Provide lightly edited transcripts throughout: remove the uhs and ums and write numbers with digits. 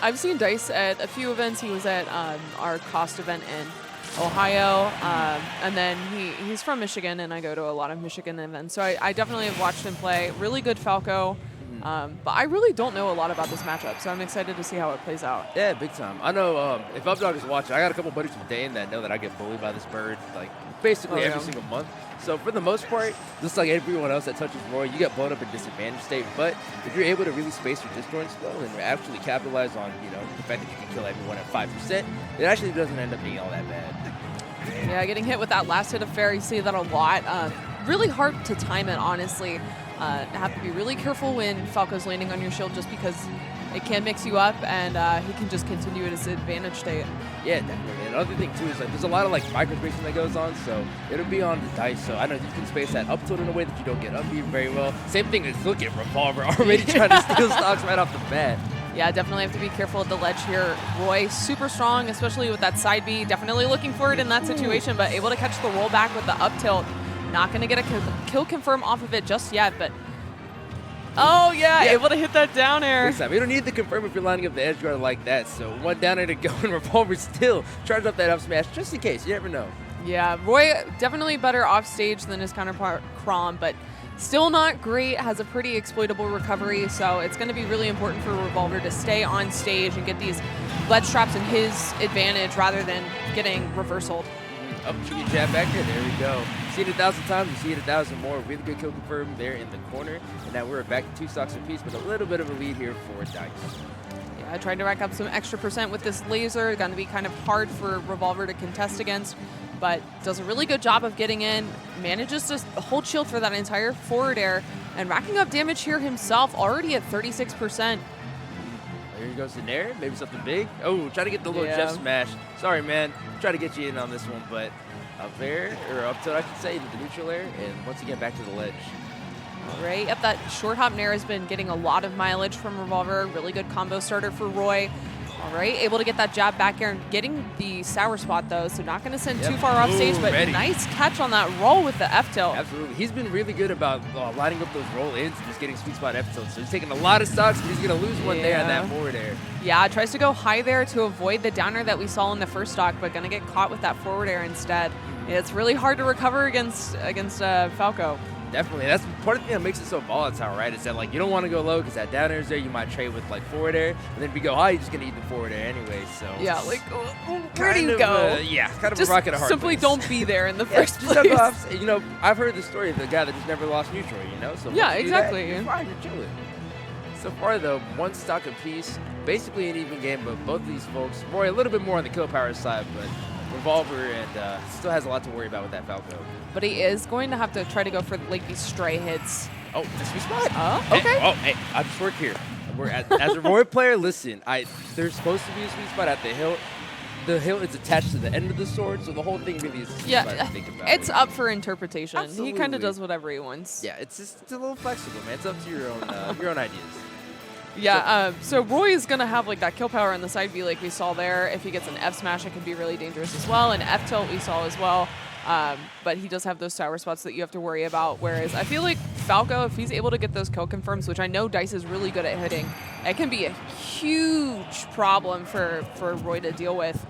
I've seen Dice at a few events. He was at our cost event in Ohio, and then he's from Michigan, and I go to a lot of Michigan events. So I definitely have watched him play. Really good Falco, but I really don't know a lot about this matchup, so I'm excited to see how it plays out. Yeah, big time. I know if Updog is watching, I got a couple buddies from Dane that know that I get bullied by this bird like basically every single month. So for the most part, just like everyone else that touches Roy, you get blown up in disadvantage state. But if you're able to really space your disjoints well and actually capitalize on, the fact that you can kill everyone at 5%, it actually doesn't end up being all that bad. Yeah, getting hit with that last hit of fair, you see that a lot. Really hard to time it, honestly. Have to be really careful when Falco's landing on your shield just because it can mix you up, and he can just continue at his advantage state. Yeah, definitely. And another thing, too, is there's a lot of micro spacing that goes on, so it'll be on the Dice. So I know you can space that up tilt in a way that you don't get up beat very well. Same thing as look at Revolver already trying to steal stocks right off the bat. Yeah, definitely have to be careful at the ledge here. Roy, super strong, especially with that side B. Definitely looking for it in that situation, but able to catch the roll back with the up tilt. Not going to get a kill confirm off of it just yet, but oh, yeah, able to hit that down air. You don't need to confirm if you're lining up the edge guard like that. So one down air to go, and Revolver still charges up that up smash just in case. You never know. Yeah, Roy definitely better off stage than his counterpart Crom, but still not great. Has a pretty exploitable recovery, so it's going to be really important for Revolver to stay on stage and get these ledge traps in his advantage rather than getting reversaled. Up Jiggy jab back there. There we go. See it 1,000 times, you see it 1,000 more. Really good kill confirm there in the corner. And now we're back to 2 stocks apiece, but a little bit of a lead here for Dice. Yeah, I tried to rack up some extra percent with this laser. Going to be kind of hard for Revolver to contest against, but does a really good job of getting in. Manages to hold shield for that entire forward air and racking up damage here himself, already at 36%. Here he goes in there, maybe something big. Oh, try to get the little Jeff smash. Sorry, man. Try to get you in on this one, but up there, or up tilt, I should say, into the neutral air, and once again, back to the ledge. All right, yep, that short hop nair has been getting a lot of mileage from Revolver. Really good combo starter for Roy. All right, able to get that jab back air and getting the sour spot, though, so not going to send too far off stage, but nice catch on that roll with the F-tilt. Absolutely. He's been really good about lining up those roll-ins and just getting sweet spot F-tilt. So he's taking a lot of stocks, but he's going to lose one there on that forward air. Yeah, tries to go high there to avoid the downer that we saw in the first stock, but going to get caught with that forward air instead. It's really hard to recover against Falco. Definitely. That's part of the thing that makes it so volatile, right? Is that you don't want to go low because that down air is there. You might trade with forward air, and then if you go high, you're just gonna eat the forward air anyway. So yeah, where do you go? Kind of just a rock at a hard simply place. Don't be there in the first place. I've heard the story of the guy that just never lost neutral. So yeah, exactly. You're fine. You're chilling. So far though, 1 stock apiece, basically an even game. But both of these folks, Roy a little bit more on the kill power side, but Revolver and still has a lot to worry about with that Falco. But he is going to have to try to go for these stray hits. Oh, the sweet spot. Oh, okay. Hey, I just work here. As a Roy player, listen, there's supposed to be a sweet spot at the hilt. The hilt is attached to the end of the sword, so the whole thing really is to think about. It's up for interpretation. Absolutely. He kind of does whatever he wants. Yeah, it's a little flexible, man. It's up to your own ideas. Yeah, so Roy is going to have that kill power on the side B like we saw there. If he gets an F smash, it can be really dangerous as well. And F tilt we saw as well. But he does have those sour spots that you have to worry about. Whereas I feel like Falco, if he's able to get those kill confirms, which I know Dice is really good at hitting, it can be a huge problem for Roy to deal with.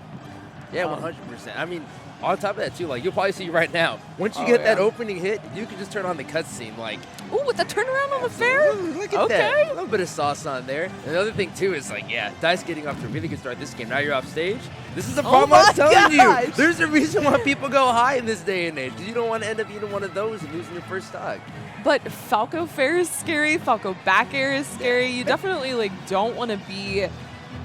Yeah, 100%. I mean, on top of that, too, you'll probably see right now, once you get that opening hit, you can just turn on the cutscene. Ooh, with the turnaround on the fair? Look at that. A little bit of sauce on there. And the other thing, too, is Dice getting off to a really good start this game. Now you're off stage. This is a problem I'm telling you. There's a reason why people go high in this day and age. You don't want to end up eating one of those and losing your first stock. But Falco fair is scary. Falco back air is scary. You definitely don't want to be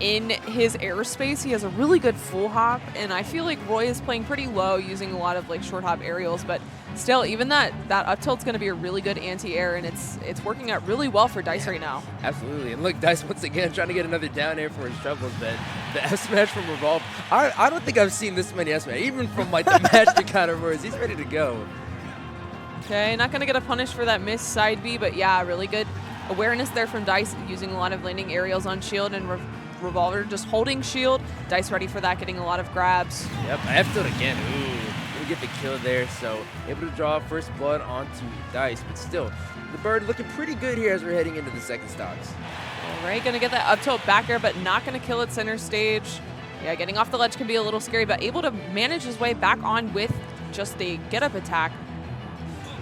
in his airspace. He has a really good full hop, and I feel like Roy is playing pretty low using a lot of short hop aerials, but still, even that up tilt's going to be a really good anti-air, and it's working out really well for Dice right now. Absolutely. And look, Dice once again trying to get another down air for his troubles, but the F smash from Revolve, I don't think I've seen this many F smash, even from the master kind of words. He's ready to go. Okay, not going to get a punish for that missed side B, but yeah, really good awareness there from Dice, using a lot of landing aerials on shield, and Revolver just holding shield. Dice ready for that, getting a lot of grabs. Yep, F tilt again. Ooh, to get the kill there, so able to draw first blood onto Dice, but still, the bird looking pretty good here as we're heading into the second stocks. All right, gonna get that up tilt back air, but not gonna kill it center stage. Yeah, getting off the ledge can be a little scary, but able to manage his way back on with just a get-up attack.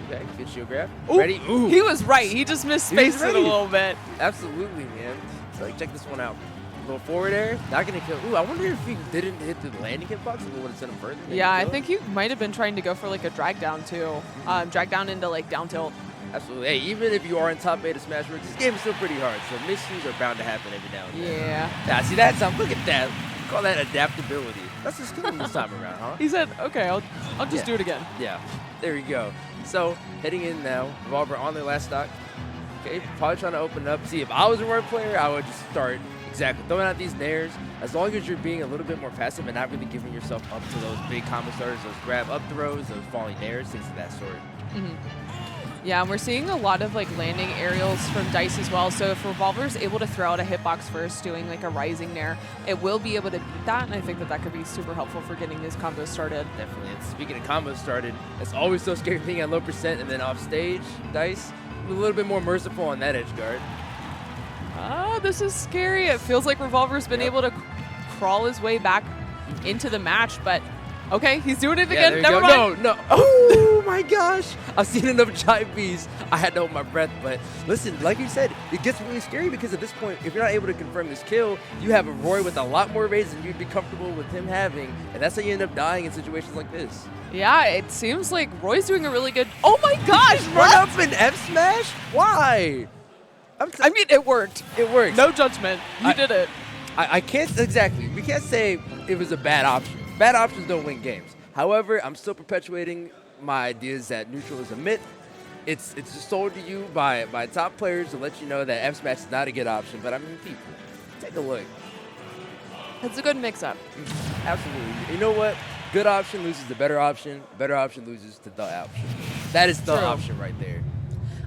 Okay, good shield grab. Ooh, Ready? Ooh. He was right. He just misspaced it a little bit. Absolutely, man. So check this one out. A little forward air, not going to kill. Ooh, I wonder if he didn't hit the landing hitbox, if it would have sent him further. Yeah, I think he might have been trying to go for like a drag down too. Drag down into like down tilt. Absolutely. Hey, even if you are in top 8 of Smash Bros., this game is still pretty hard, so miscues are bound to happen every now and then. Yeah. Nah, see, that's look at that. Call that adaptability. That's his skill this time around, huh? He said, okay, I'll just do it again. Yeah, there you go. So, heading in now, Revolver on their last stock. Okay, probably trying to open up. See, if I was a Roy player, I would just start exactly throwing out these nairs. As long as you're being a little bit more passive and not really giving yourself up to those big combo starters, those grab up throws, those falling nairs, things of that sort. Yeah, and we're seeing a lot of like landing aerials from Dice as well. So if Revolver is able to throw out a hitbox first, doing like a rising nair, it will be able to beat that. And I think that that could be super helpful for getting these combos started. Definitely. And speaking of combos started, it's always so scary being at low percent and then off stage. Dice, a little bit more merciful on that edge guard. This is scary. It feels like Revolver's been able to crawl his way back into the match, but okay, he's doing it again. Never mind. No. Oh my gosh. I've seen enough Jive Bs. I had to hold my breath, but listen, like you said, it gets really scary because at this point, if you're not able to confirm this kill, you have a Roy with a lot more raids than you'd be comfortable with him having, and that's how you end up dying in situations like this. Yeah, it seems like Roy's doing a really good. Oh my gosh, Run up an F smash? Why? I mean, it worked. It worked. No judgment. You did it. I can't, exactly. We can't say it was a bad option. Bad options don't win games. However, I'm still perpetuating my ideas that neutral is a myth. It's just sold to you by top players to let you know that F smash is not a good option. But I mean, people, take a look. It's a good mix-up. Absolutely. You know what? Good option loses the better option. Better option loses to the option. That is the option right there.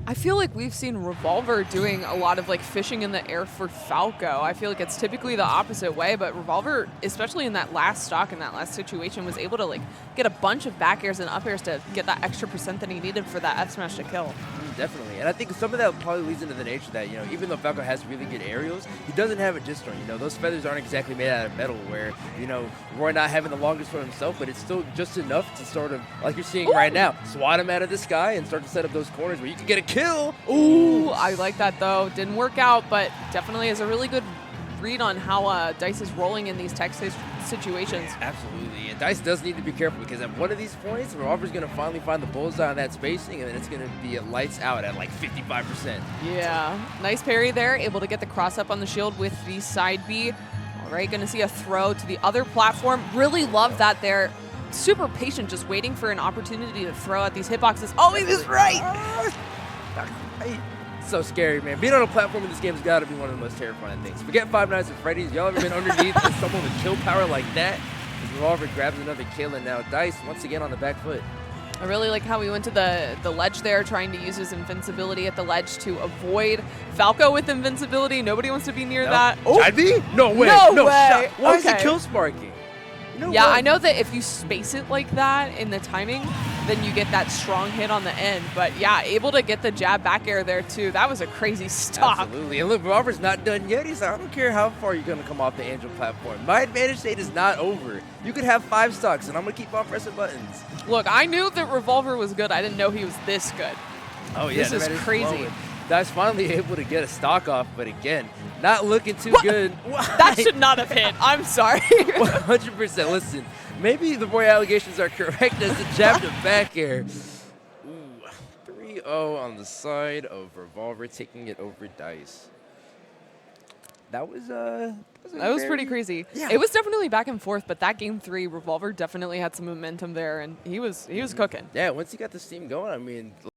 I feel like we've seen Revolver doing a lot of like fishing in the air for Falco. I feel like it's typically the opposite way, but Revolver, especially in that last stock, in that last situation, was able to like get a bunch of back airs and up airs to get that extra percent that he needed for that F smash to kill. Definitely, and I think some of that probably leads into the nature that, you know, even though Falco has really good aerials, he doesn't have a Jistron. You know, those feathers aren't exactly made out of metal where, you know, Roy not having the longest for himself, but it's still just enough to sort of, like you're seeing right now, swat him out of the sky and start to set up those corners where you can get a kill. Ooh, I like that though. Didn't work out, but definitely is a really good read on how Dice is rolling in these tech situations. Absolutely, and Dice does need to be careful because at one of these points, Revolver's going to finally find the bullseye on that spacing, and then it's going to be lights out at like 55%. Yeah, nice parry there, able to get the cross up on the shield with the side B. All right, going to see a throw to the other platform. Really love that there. Super patient, just waiting for an opportunity to throw out these hitboxes. Oh, he was right! So scary, man. Being on a platform in this game has got to be one of the most terrifying things. Forget Five Nights at Freddy's. Y'all ever been underneath with someone with kill power like that? Revolver grabs another kill, and now Dice once again on the back foot. I really like how he went to the ledge there, trying to use his invincibility at the ledge to avoid Falco with invincibility. Nobody wants to be near that. Oh, I'd be? No way. No way. Why is the kill sparking? You know yeah, what? I know that if you space it like that in the timing, then you get that strong hit on the end. But yeah, able to get the jab back air there too. That was a crazy stock. Absolutely. And look, Revolver's not done yet. He's like, I don't care how far you're going to come off the Angel platform. My advantage state is not over. You could have 5 stocks, and I'm going to keep on pressing buttons. Look, I knew that Revolver was good. I didn't know he was this good. Oh, yeah. This is crazy. Dice finally able to get a stock off, but again, not looking too good. That should not have hit. I'm sorry. 100%. Listen, maybe the Roy allegations are correct as the jab to back air. Ooh, 3-0 on the side of Revolver, taking it over Dice. That was pretty crazy. Yeah. It was definitely back and forth, but that game 3, Revolver definitely had some momentum there, and he was cooking. Yeah, once he got the steam going, I mean.